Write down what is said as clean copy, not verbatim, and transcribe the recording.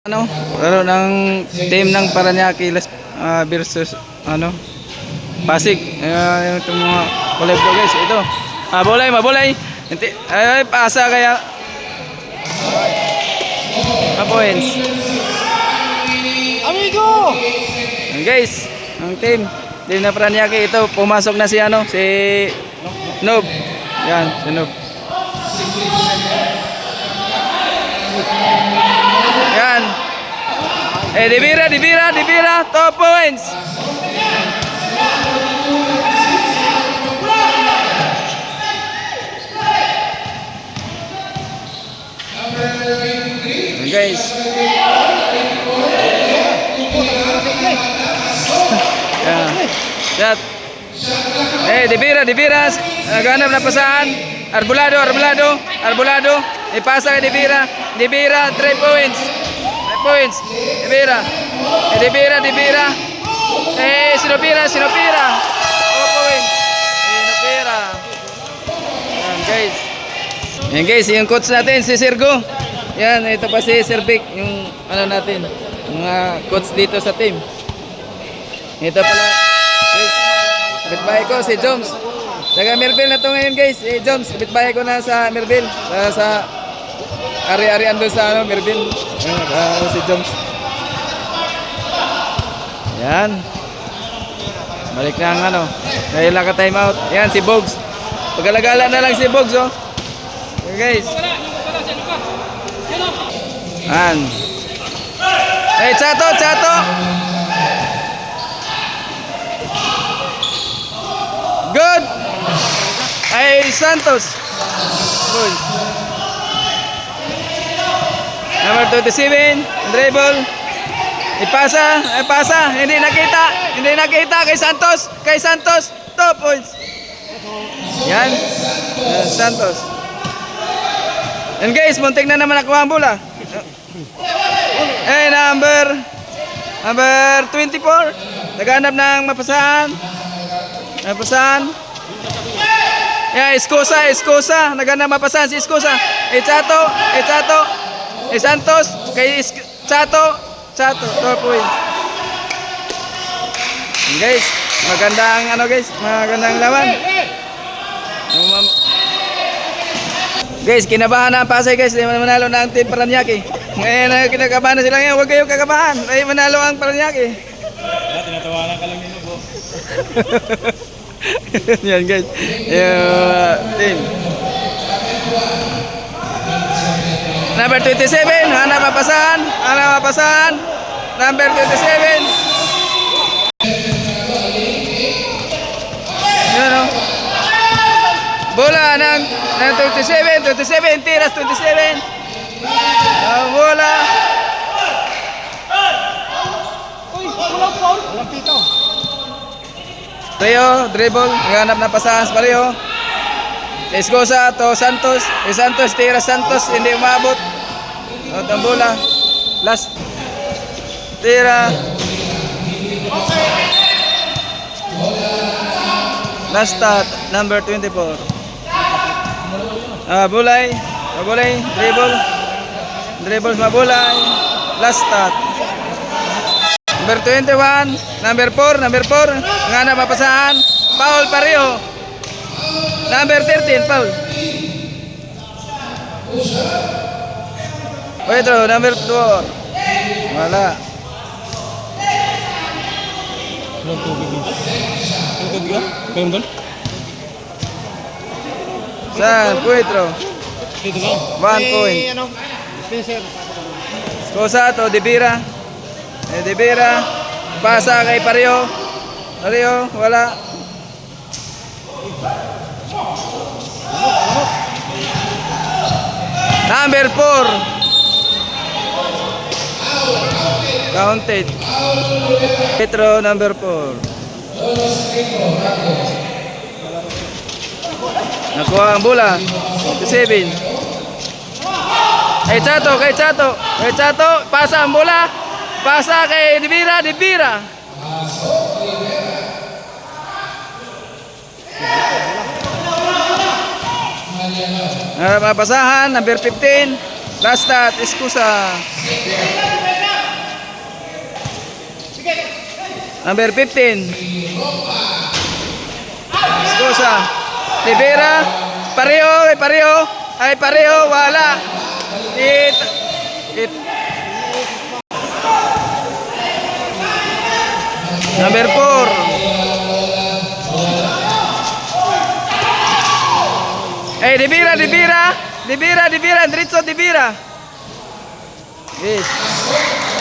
Ano ng team ng Parañaque versus Pasig. Itong mga kulay blue guys, ito. Mabolay. Hindi ay pasa kaya points. Amigo! Yan guys, ang team na Parañaque, ito pumasok na si Nob. Yan, si Nob. Yan. Divira, 2 points. Yan guys. Yan. Shot. Divira. Naghanap na pasahan. Arbolado. Ipasa kay Divira. 3 points. Divira. Sinopira. 2 points. Sinopira. Yan guys, yung coach natin si Sergo. Yan, ito pa si Sir Vic, yung natin, mga coach dito sa team. Ito pala, guys, bitbahay ko si Joms. Taga Merville na to ngayon guys. Joms, bitbahay ko na sa Merville. Sa ari-arian doon sa Merville. Si Joms. Yan. Balik na ang ngayon lang ka-time out. Yan, si Bogs. Pagkalagala na lang si Bogs, oh. Yan guys. Yan. Chato. Good. Santos. Good. Number 27, dribble. Ipasa. Hindi nakita kay Santos. 2 points. Yan. Santos. And guys, muntik na naman nakuha ang bola. Number 24. Naghanap ng mapasahan. Yeah, Escosa. Naghanap mapasahan si Escosa. Chato. Santos. Kay Chato. 2 points. And guys, magandang laban. Guys, kinabahan na ang Pasay guys. Manalo na ang team Parañaque. Ngayon kinakabahan na sila ngayon. Huwag kayong kakabahan. Ay manalo ang Parañaque. Tinatawanan ka lang nito po. Yan guys. Team. Number 27. Hanap mapasahan. Number 27. Yan o. Bola ng 27, tiras 27. Bola. Walang pito. Rio, dribble, naghanap na pasahan sa Rio. Escosa to Santos. Santos, tira Santos, hindi umabot. Ang bola. Last. Tira. Last start, number 24. Bulay, dribble sa Bulay. Last start. Number 21, number 4. Ngana mapasahan. Foul pareho. Number 13, foul. Pedro, number 2. Wala. San Pedro. 1 point. Escosa to Divira. Pasa kay Pareho, wala. Number 4. Counted. Petro, number 4. Nakuha ang bola. 7. Kay Chato. Pasa ang bola. Pasa kay Divira. Mapasahan, number 15. Last start, Escosa. Number 15. Escosa. Rivera. Pareho. Ay, pareho. Wala. Number 4. Eh, Divira. Diretso, Divira. Yes.